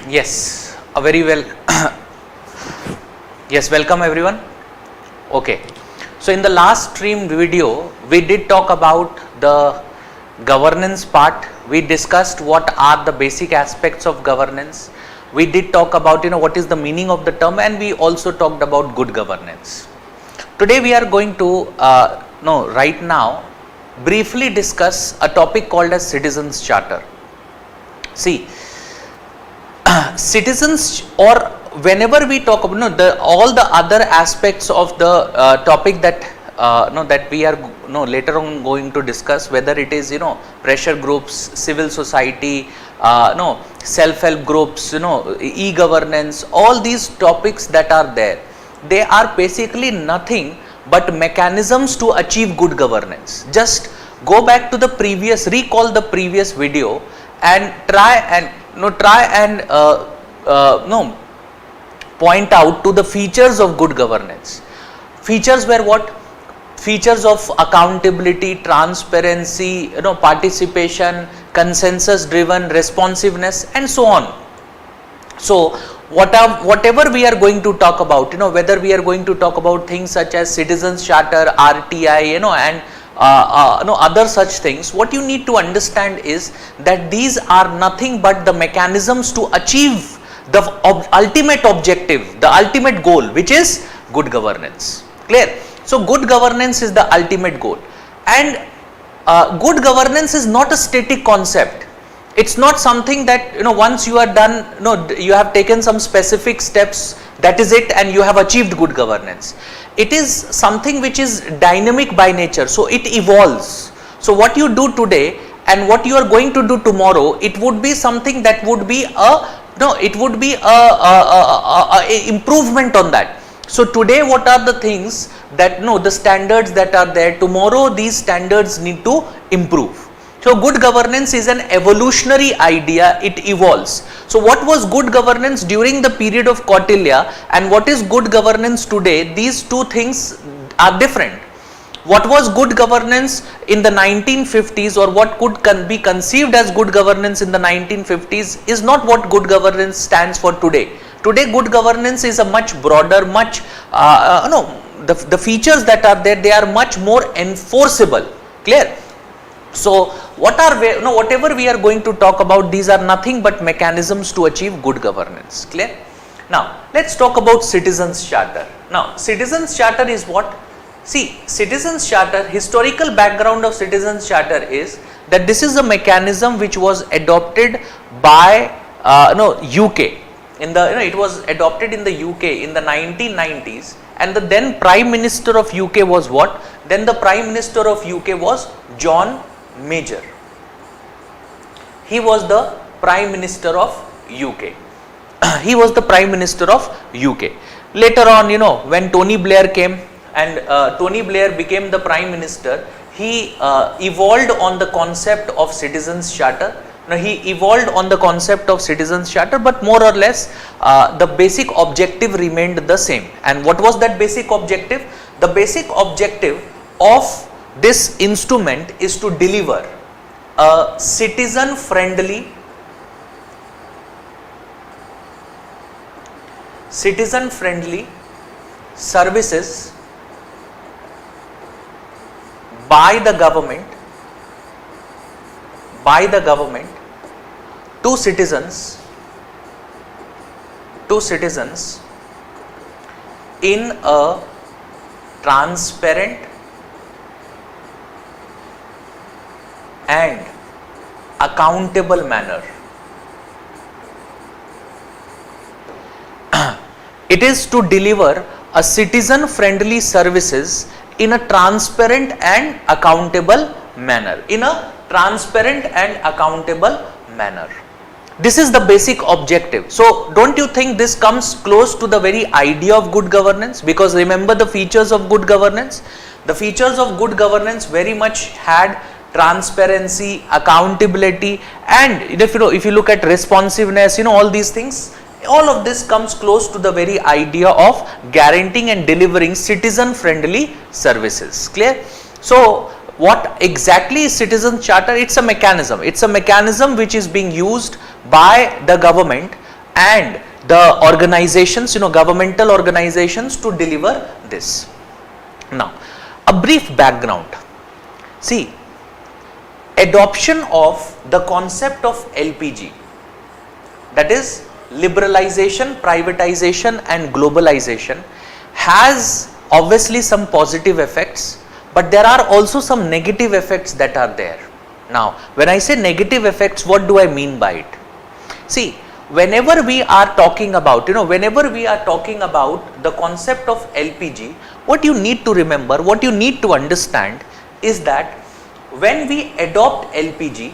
Yes, a very well. Yes, welcome everyone. Okay, so in the last stream video, we did talk about the governance part. We discussed what are the basic aspects of governance. We did talk about what is the meaning of the term, and we also talked about good governance. Today we are going to right now briefly discuss a topic called as Citizens Charter. See, citizens, or whenever we talk about all the other aspects of the topic that that we are later on going to discuss, whether it is pressure groups, civil society, self-help groups, e-governance, all these topics that are there, they are basically nothing but mechanisms to achieve good governance. Just go back to the previous, recall the previous video and try and point out to the features of good governance. Features were what? Features of accountability, transparency, participation, consensus driven, responsiveness, and so on. So whatever we are going to talk about, whether we are going to talk about things such as Citizens Charter, RTI, and other such things, what you need to understand is that these are nothing but the mechanisms to achieve the ultimate objective, the ultimate goal, which is good governance. Clear? So good governance is the ultimate goal, and good governance is not a static concept. It's not something that once you are done, you have taken some specific steps, that is it, and you have achieved good governance. It is something which is dynamic by nature, so it evolves. So what you do today and what you are going to do tomorrow, it would be something that would be a improvement on that. So today what are the things that the standards that are there, tomorrow these standards need to improve. So good governance is an evolutionary idea, it evolves. So what was good governance during the period of Kautilya and what is good governance today, these two things are different. What was good governance in the 1950s, or what could be conceived as good governance in the 1950s, is not what good governance stands for today. Today good governance is a much broader, much the features that are there, they are much more enforceable. Clear? So whatever we are going to talk about, these are nothing but mechanisms to achieve good governance. Clear? Now let's talk about Citizens Charter. Now Citizens Charter is what? See, Citizens Charter, historical background of Citizens Charter is that this is a mechanism which was adopted by UK. It was adopted in the UK in the 1990s, and the then Prime Minister of UK was what? Then the Prime Minister of UK was John Major. He was the Prime Minister of UK. He was the Prime Minister of UK. Later on, when Tony Blair came and Tony Blair became the Prime Minister, he evolved on the concept of Citizens Charter. Now he evolved on the concept of Citizens Charter, but more or less the basic objective remained the same. And what was that basic objective? The basic objective of this instrument is to deliver a citizen friendly services by the government to citizens in a transparent and accountable manner. It is to deliver a citizen friendly services in a transparent and accountable manner. This is the basic objective. So don't you think this comes close to the very idea of good governance? Because remember the features of good governance. The features of good governance very much had transparency, accountability, and if you look at responsiveness, all these things, all of this comes close to the very idea of guaranteeing and delivering citizen friendly services. Clear? So what exactly is Citizens Charter? It's a mechanism. It's a mechanism which is being used by the government and the organizations, governmental organizations to deliver this. Now, a brief background. See, adoption of the concept of LPG, that is liberalization, privatization and globalization, has obviously some positive effects, but there are also some negative effects that are there. Now, when I say negative effects, what do I mean by it? See, whenever we are talking about, whenever we are talking about the concept of LPG, what you need to remember, what you need to understand is that when we adopt LPG,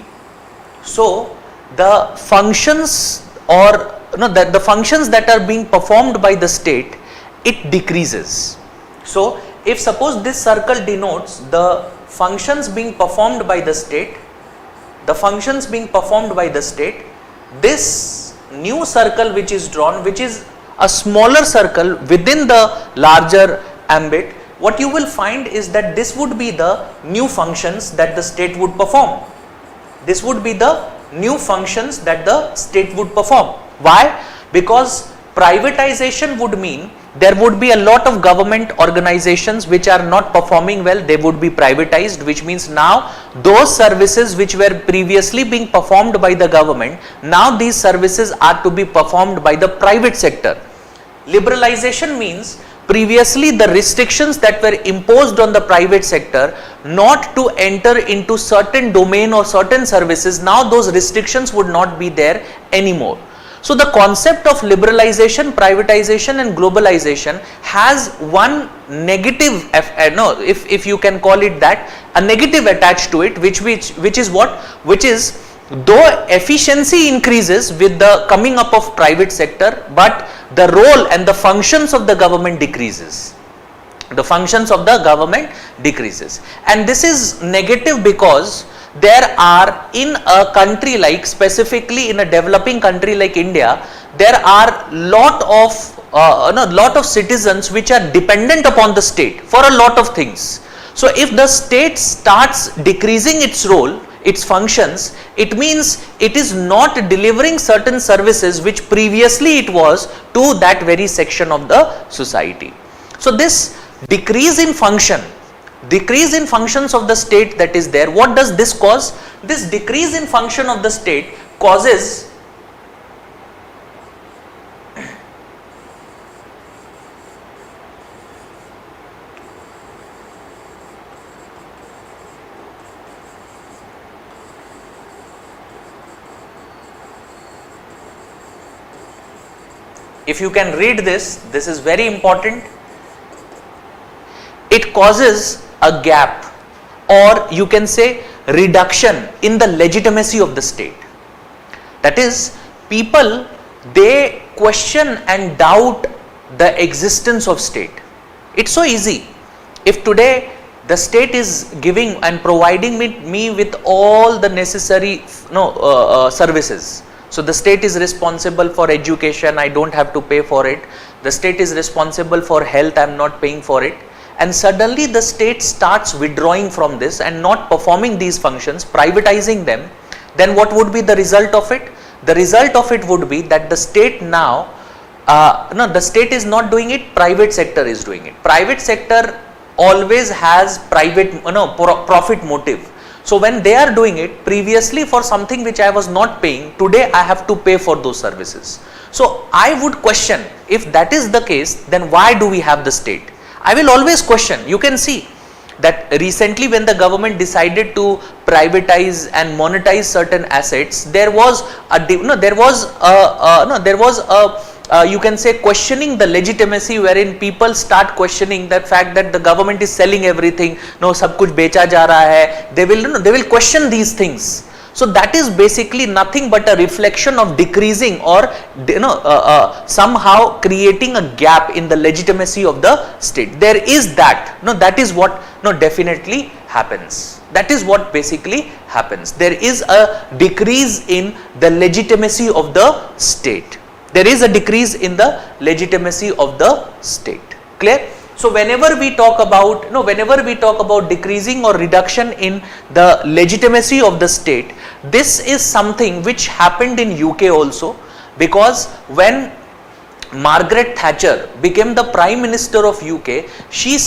so the functions or the functions that are being performed by the state, it decreases. So, if suppose this circle denotes the functions being performed by the state, this new circle which is drawn, which is a smaller circle within the larger ambit, what you will find is that this would be the new functions that the state would perform. This would be the new functions that the state would perform. Why? Because privatization would mean there would be a lot of government organizations which are not performing well, they would be privatized, which means now those services which were previously being performed by the government, now these services are to be performed by the private sector. Liberalization means previously the restrictions that were imposed on the private sector not to enter into certain domain or certain services, now those restrictions would not be there anymore. So the concept of liberalization, privatization and globalization has one negative, if you can call it that, a negative attached to it, which is what? Which is, though efficiency increases with the coming up of private sector, but the role and the functions of the government decreases. The functions of the government decreases. And this is negative because there are, in a country like, specifically in a developing country like India, there are lot of citizens which are dependent upon the state for a lot of things. So if the state starts decreasing its role, its functions, it means it is not delivering certain services which previously it was to that very section of the society. So this decrease in functions of the state that is there, what does this cause? This decrease in function of the state causes if you can read this is very important. It causes a gap, or you can say reduction in the legitimacy of the state. That is, people, they question and doubt the existence of state. It's so easy. If today the state is giving and providing me with all the necessary services, so the state is responsible for education, I don't have to pay for it. The state is responsible for health, I am not paying for it. And suddenly the state starts withdrawing from this and not performing these functions, privatizing them, then what would be the result of it? The result of it would be that the state now, the state is not doing it, private sector is doing it. Private sector always has profit motive. So when they are doing it, previously for something which I was not paying, today I have to pay for those services. So I would question, if that is the case, then why do we have the state? I will always question. You can see that recently when the government decided to privatize and monetize certain assets, there was you can say questioning the legitimacy, wherein people start questioning the fact that the government is selling everything, sab kuch becha ja raha hai. They will question these things. So that is basically nothing but a reflection of decreasing or somehow creating a gap in the legitimacy of the state. There is that. That is what definitely happens. That is what basically happens. There is a decrease in the legitimacy of the state. There is a decrease in the legitimacy of the state. Clear? So whenever we talk about decreasing or reduction in the legitimacy of the state, this is something which happened in UK also. because when Margaret Thatcher became the Prime Minister of UK, she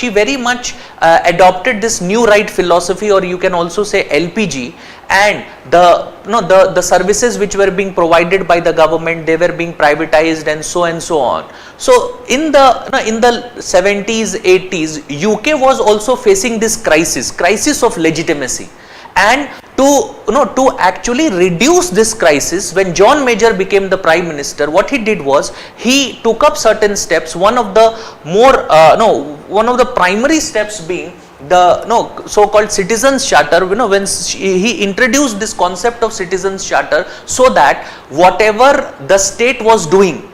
very much adopted this new right philosophy, or you can also say LPG, and the services which were being provided by the government, they were being privatized and so on. So in the 70s, 80s, UK was also facing this crisis of legitimacy. And to actually reduce this crisis, when John Major became the Prime Minister, what he did was he took up certain steps. One of the primary steps being the so-called Citizens Charter. When he introduced this concept of Citizens Charter, so that whatever the state was doing,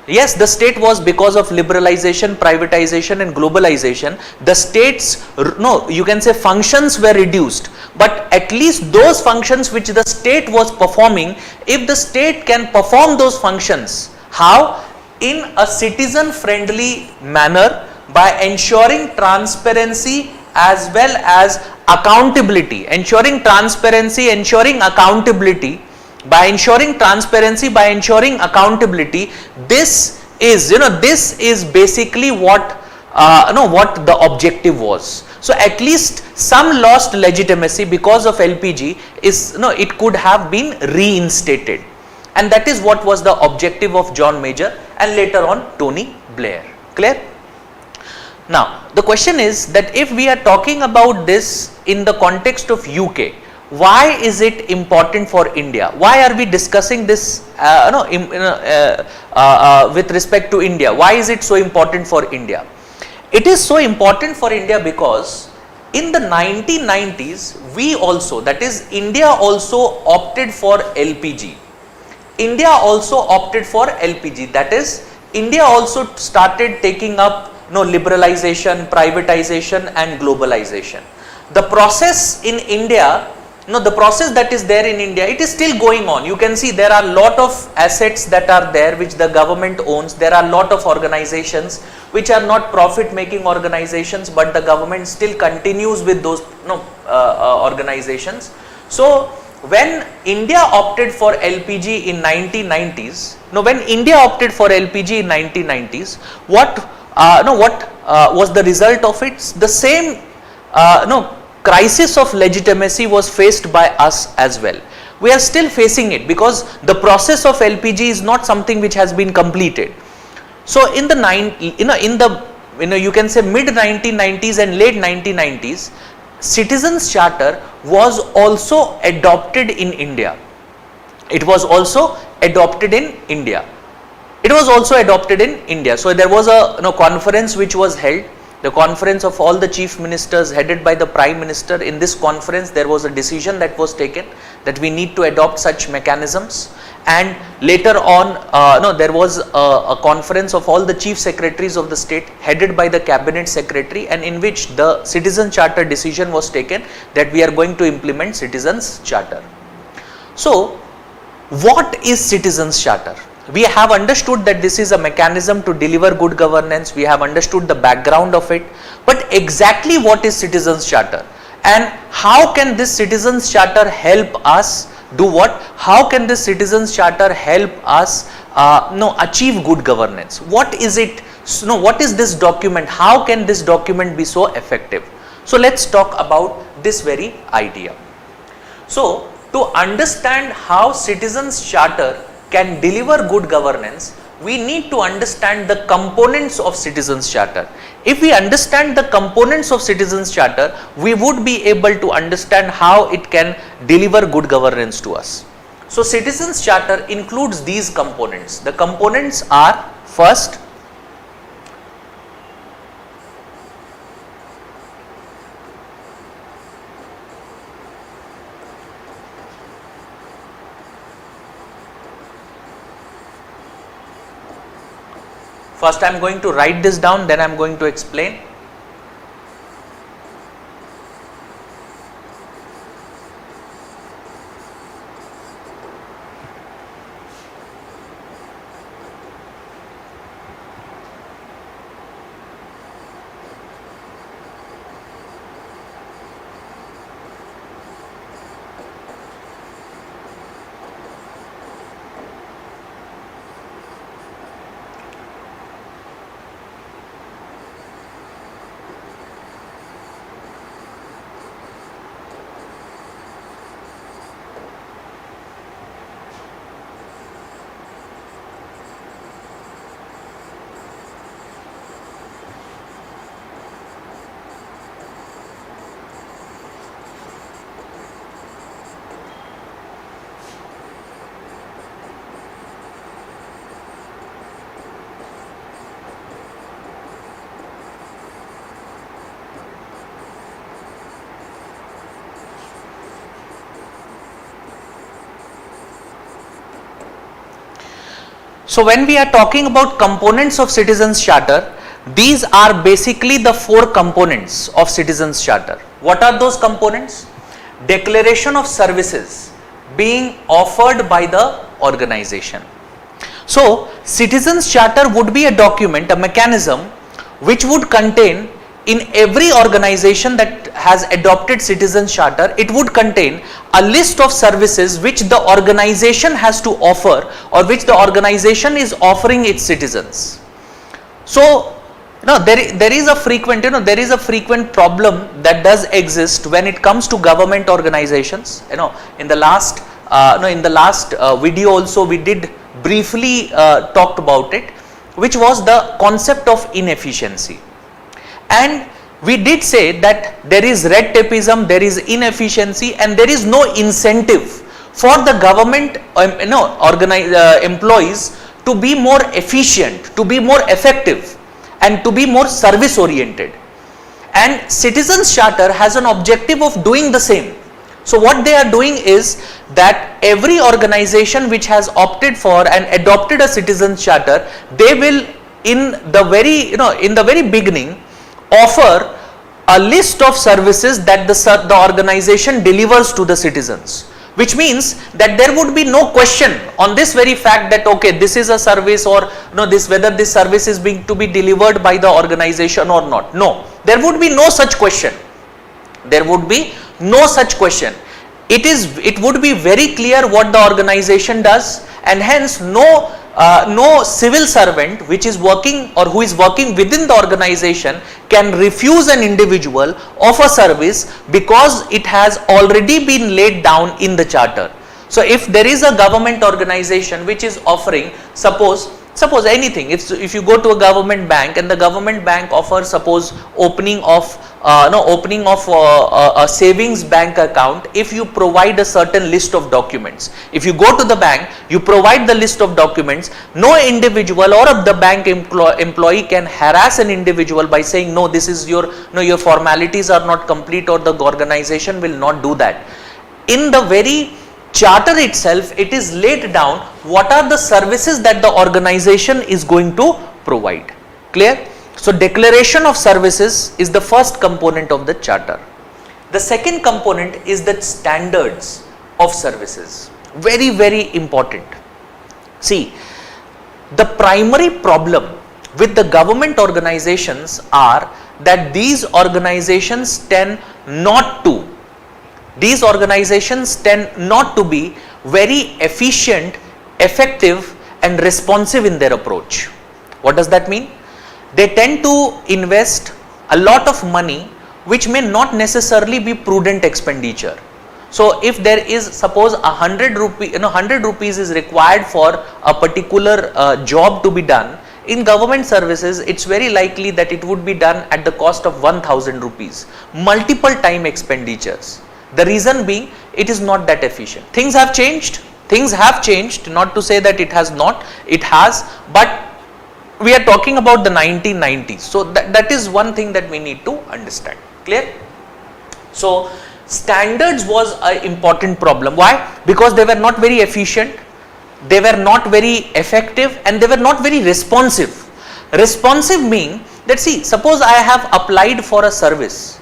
yes, the state was, because of liberalization, privatization and globalization, the state's, you can say, functions were reduced, but at least those functions which the state was performing, if the state can perform those functions, how? In a citizen friendly manner, by ensuring transparency as well as accountability, ensuring transparency, ensuring accountability. By ensuring transparency, by ensuring accountability, this is basically what what the objective was. So at least some lost legitimacy because of LPG is, it could have been reinstated, and that is what was the objective of John Major and later on Tony Blair. Clear? Now the question is that if we are talking about this in the context of UK, why is it important for India? Why are we discussing this with respect to India? Why is it so important for India? It is so important for India because in the 1990s, we also, that is India also opted for LPG. India also opted for LPG, that is India also started taking up liberalization, privatization and globalization. The process in India, the process that is there in India, it is still going on. You can see there are a lot of assets that are there which the government owns. There are a lot of organizations which are not profit making organizations, but the government still continues with those organizations. So when India opted for LPG in 1990s, when India opted for LPG in 1990s, what was the result of it? The same crisis of legitimacy was faced by us as well. We are still facing it because the process of LPG is not something which has been completed. So in the you can say mid 1990s and late 1990s, Citizens Charter was also adopted in India. It was also adopted in India. It was also adopted in India. So there was a conference which was held, the conference of all the chief ministers headed by the Prime Minister. In this conference there was a decision that was taken that we need to adopt such mechanisms, and later on there was a conference of all the chief secretaries of the state headed by the cabinet secretary, and in which the Citizen Charter decision was taken that we are going to implement Citizens Charter. So what is Citizens Charter? We have understood that this is a mechanism to deliver good governance. We have understood the background of it, but exactly what is Citizens Charter and how can this Citizens Charter help us do what? How can this Citizens Charter help us achieve good governance? What is it? What is this document? How can this document be so effective? So let's talk about this very idea. So to understand how Citizens Charter can deliver good governance, we need to understand the components of Citizens Charter. If we understand the components of Citizens Charter, we would be able to understand how it can deliver good governance to us. So Citizens Charter includes these components. The components are, first, I am going to write this down, then I am going to explain. So when we are talking about components of Citizens Charter, these are basically the 4 components of Citizens Charter. What are those components? Declaration of services being offered by the organization. So Citizens Charter would be a document, a mechanism which would contain, in every organization that has adopted Citizens Charter, it would contain a list of services which the organization has to offer, or which the organization is offering its citizens. So there is a frequent problem that does exist when it comes to government organizations. In the last video also we did briefly talked about it, which was the concept of inefficiency. And we did say that there is red tapeism, there is inefficiency, and there is no incentive for the government employees to be more efficient, to be more effective, and to be more service oriented. And Citizens Charter has an objective of doing the same. So what they are doing is that every organization which has opted for and adopted a Citizens Charter, they will in the very beginning offer a list of services that the organization delivers to the citizens, which means that there would be no question on this very fact that okay, this is a service, or whether this service is being to be delivered by the organization or not. No, there would be no such question. There would be no such question. It would be very clear what the organization does, and hence no civil servant which is working or who is working within the organization can refuse an individual of a service because it has already been laid down in the charter. So if there is a government organization which is offering, suppose anything, if you go to a government bank and the government bank offers, suppose opening of a savings bank account, if you provide a certain list of documents, if you go to the bank, you provide the list of documents, no individual or the bank employee can harass an individual by saying no, this is your formalities are not complete, or the organization will not do that. In the very charter itself, it is laid down what are the services that the organization is going to provide. Clear? So declaration of services is the first component of the charter. The second component is the standards of services. Very, very important. See, the primary problem with the government organizations are that these organizations tend not to be very efficient, effective, and responsive in their approach. What does that mean? They tend to invest a lot of money which may not necessarily be prudent expenditure. So if there is, suppose 100 rupees is required for a particular job to be done, in government services it's very likely that it would be done at the cost of 1000 rupees, multiple time expenditures. The reason being, it is not that efficient. Things have changed, not to say that it has not, it has, but we are talking about the 1990s. So that is one thing that we need to understand. Clear? So standards was an important problem. Why? Because they were not very efficient, they were not very effective, and they were not very responsive. Responsive mean that, see, suppose I have applied for a service.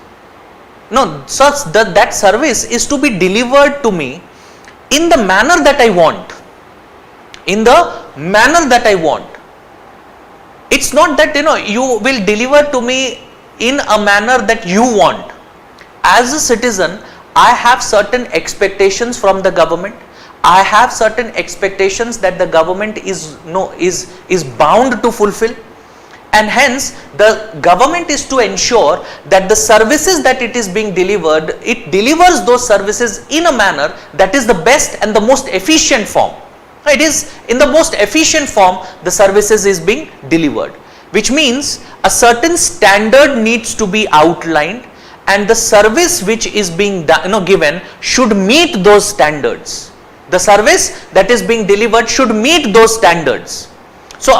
No, such that service is to be delivered to me in the manner that I want. In the manner that I want. It's not that you will deliver to me in a manner that you want. As a citizen, I have certain expectations from the government. I have certain expectations that the government is bound to fulfill, and hence the government is to ensure that the services that it is being delivered, it delivers those services in a manner that is the best and the most efficient form. It is in the most efficient form the services is being delivered, which means a certain standard needs to be outlined, and the service which is being given should meet those standards. The service that is being delivered should meet those standards. So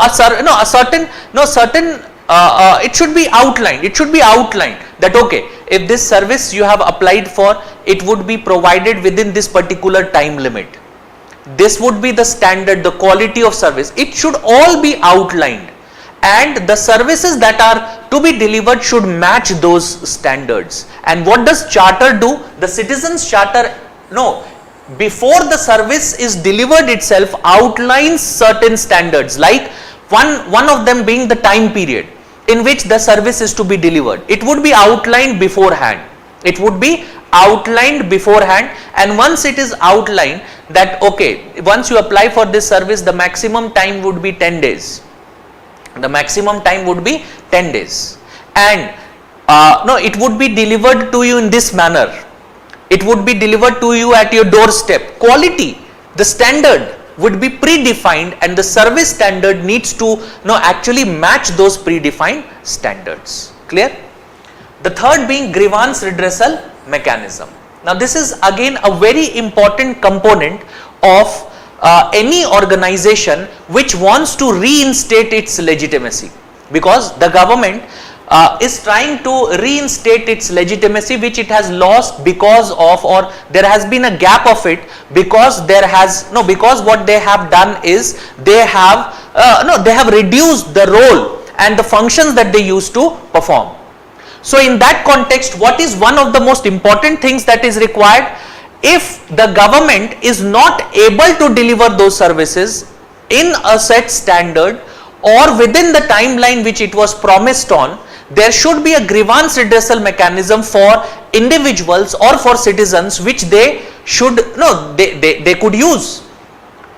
it should be outlined. It should be outlined that okay, if this service you have applied for, it would be provided within this particular time limit. this would be the standard, the quality of service. It should all be outlined, and the services that are to be delivered should match those standards. And what does charter do? The citizens charter, before the service is delivered itself, outlines certain standards, like one of them being the time period in which the service is to be delivered. It would be outlined beforehand. It would be outlined beforehand, and once it is outlined that okay, once you apply for this service, the maximum time would be 10 days. The maximum time would be 10 days, and it would be delivered to you in this manner. It would be delivered to you at your doorstep. Quality, the standard would be predefined, and the service standard needs to actually match those predefined standards. Clear? The third being grievance redressal mechanism. Now this is again a very important component of any organization which wants to reinstate its legitimacy, because the government is trying to reinstate its legitimacy which it has lost because of, or there has been a gap of it because because what they have done is they have reduced the role and the functions that they used to perform. So in that context, what is one of the most important things that is required? If the government is not able to deliver those services in a set standard or within the timeline which it was promised on, there should be a grievance redressal mechanism for individuals or for citizens which they could use.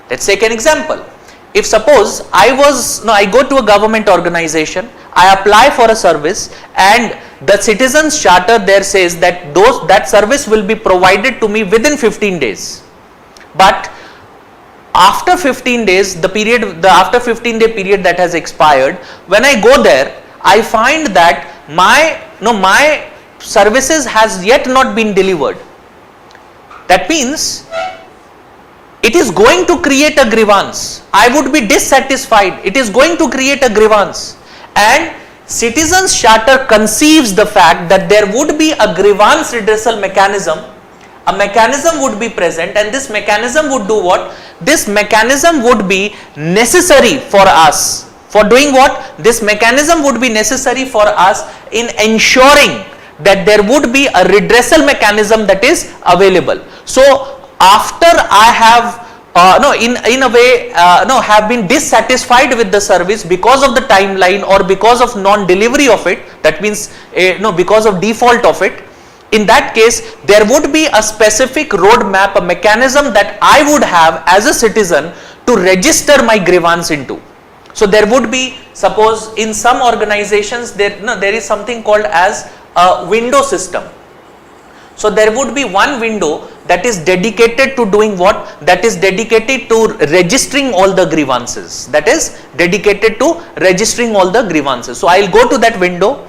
Let's take an example. If suppose I go to a government organization, I apply for a service, and the citizens charter there says that that service will be provided to me within 15 days. But after 15 days, after 15-day period that has expired, when I go there, I find that my services has yet not been delivered. That means it is going to create a grievance. I would be dissatisfied. It is going to create a grievance, and Citizens Charter conceives the fact that there would be a grievance redressal mechanism. A mechanism would be present, and this mechanism would do what? This mechanism would be necessary for us. For doing what? This mechanism would be necessary for us in ensuring that there would be a redressal mechanism that is available. So after I have have been dissatisfied with the service because of the timeline or because of non-delivery of it, that means because of default of it, in that case there would be a specific roadmap, a mechanism that I would have as a citizen to register my grievance into. So there would be, suppose in some organizations there is something called as a window system. So there would be one window that is dedicated to doing what? That is dedicated to registering all the grievances. That is dedicated to registering all the grievances. So I will go to that window.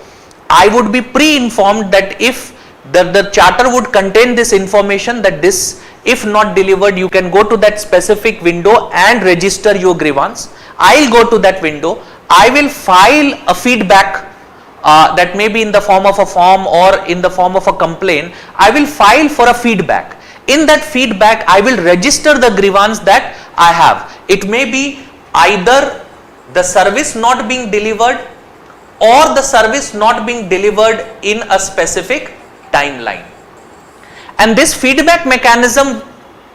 I would be pre-informed that if the charter would contain this information, that this, if not delivered, you can go to that specific window and register your grievance. I will go to that window. I will file a feedback. That may be in the form of a form or in the form of a complaint. I will file for a feedback. In that feedback, I will register the grievance that I have. It may be either the service not being delivered or the service not being delivered in a specific timeline. And this feedback mechanism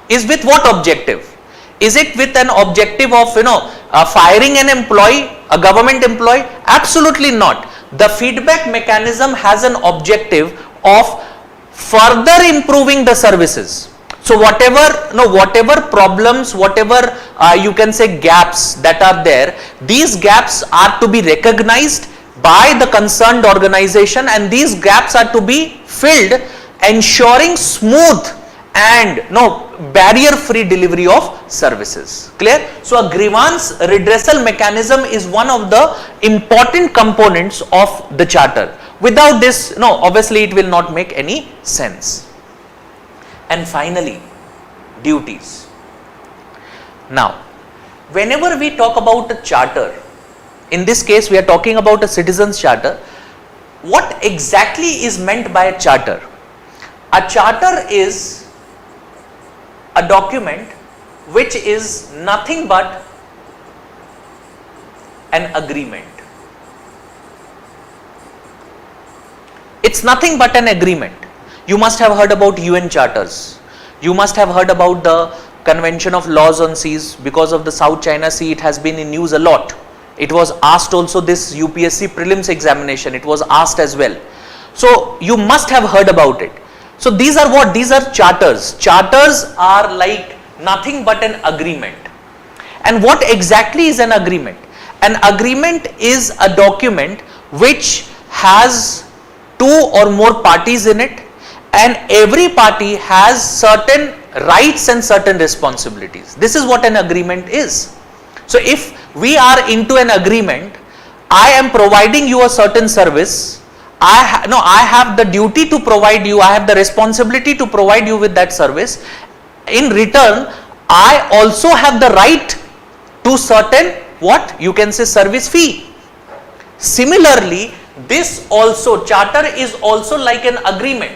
is with what objective? Is it with an objective of firing an employee, a government employee? Absolutely not. The feedback mechanism has an objective of further improving the services. So whatever problems, whatever you can say gaps that are there, these gaps are to be recognized by the concerned organization, and these gaps are to be filled, ensuring smooth and barrier-free delivery of services. Clear? So a grievance redressal mechanism is one of the important components of the charter. Without this, obviously it will not make any sense. And finally, duties. Now, whenever we talk about a charter, in this case we are talking about a citizens charter, what exactly is meant by a charter? A charter is a document which is nothing but an agreement. It's nothing but an agreement. You must have heard about UN charters. You must have heard about the Convention of Laws on Seas. Because of the South China Sea, it has been in news a lot. It was asked also this UPSC Prelims examination. It was asked as well. So you must have heard about it. So these are what? These are charters. Charters are like nothing but an agreement. And what exactly is an agreement? An agreement is a document which has two or more parties in it, and every party has certain rights and certain responsibilities. This is what an agreement is. So if we are into an agreement, I am providing you a certain service, I have the duty to provide you, I have the responsibility to provide you with that service. In return, I also have the right to certain, what you can say, service fee. Similarly, this also, charter is also like an agreement.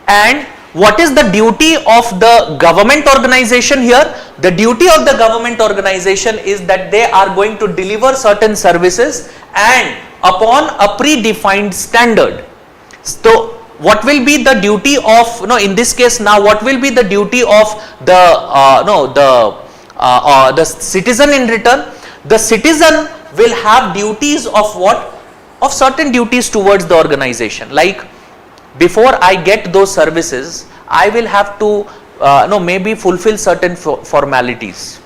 And what is the duty of the government organization here? The duty of the government organization is that they are going to deliver certain services and upon a predefined standard. So what will be the duty of, in this case now, what will be the duty of the citizen in return? The citizen will have duties of what? Of certain duties towards the organization. Like, before I get those services, I will have to maybe fulfill certain formalities.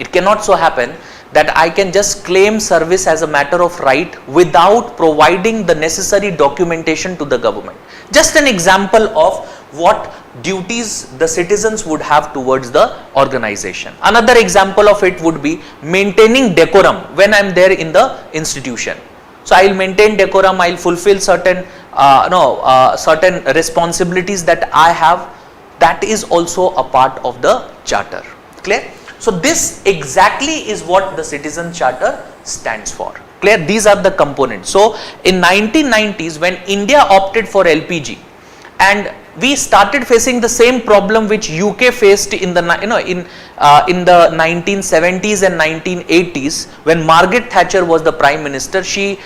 It cannot so happen that I can just claim service as a matter of right without providing the necessary documentation to the government. Just an example of what duties the citizens would have towards the organization. Another example of it would be maintaining decorum when I am there in the institution. So I will maintain decorum, I will fulfill certain certain responsibilities that I have. That is also a part of the charter. Clear? So this exactly is what the Citizen Charter stands for. Clear? These are the components. So in 1990s, when India opted for LPG, and we started facing the same problem which UK faced in the in the 1970s and 1980s, when Margaret Thatcher was the Prime Minister. She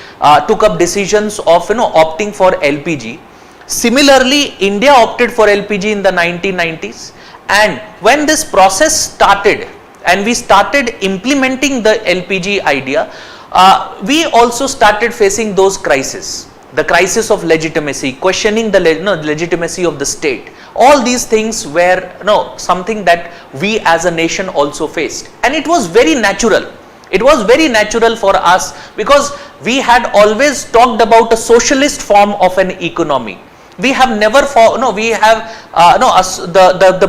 took up decisions of opting for LPG. Similarly, India opted for LPG in the 1990s, and when this process started and we started implementing the LPG idea, we also started facing those crises. The crisis of legitimacy, questioning the legitimacy of the state. All these things were something that we as a nation also faced, and it was very natural. It was very natural for us because we had always talked about a socialist form of an economy. We have never the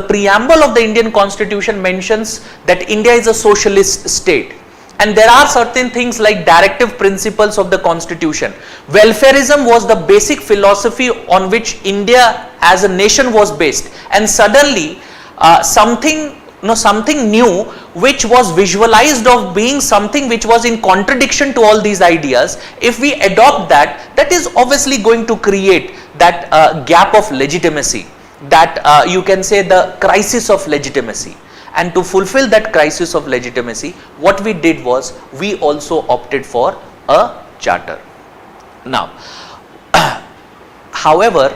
preamble of the Indian Constitution mentions that India is a socialist state. And there are certain things like directive principles of the Constitution. Welfarism was the basic philosophy on which India as a nation was based, and suddenly something new which was visualized of being something which was in contradiction to all these ideas, if we adopt that, that is obviously going to create that gap of legitimacy, that you can say the crisis of legitimacy. And to fulfill that crisis of legitimacy, what we did was we also opted for a charter. Now, however,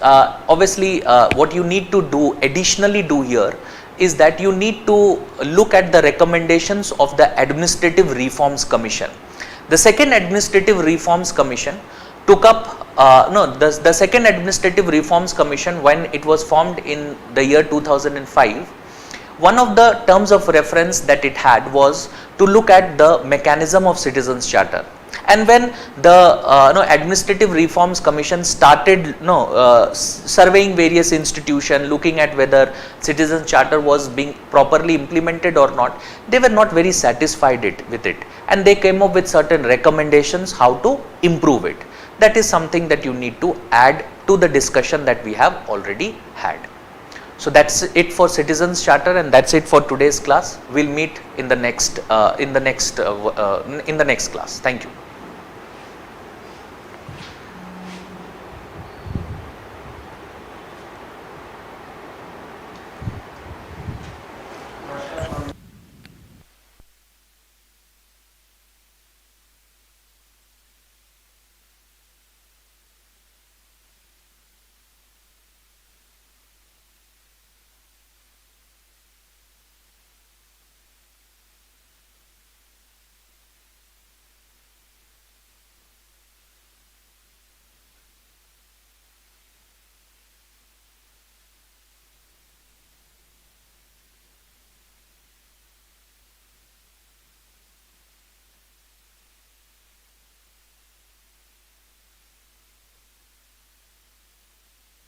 obviously what you need to do additionally here is that you need to look at the recommendations of the Administrative Reforms Commission. The second Administrative Reforms Commission took up the second Administrative Reforms Commission, when it was formed in the year 2005. One of the terms of reference that it had was to look at the mechanism of Citizens Charter. And when the Administrative Reforms Commission started surveying various institutions, looking at whether Citizens Charter was being properly implemented or not, they were not very satisfied with it, and they came up with certain recommendations how to improve it. That is something that you need to add to the discussion that we have already had. So that's it for Citizens Charter, and that's it for today's class. We'll meet in the next class. Thank you.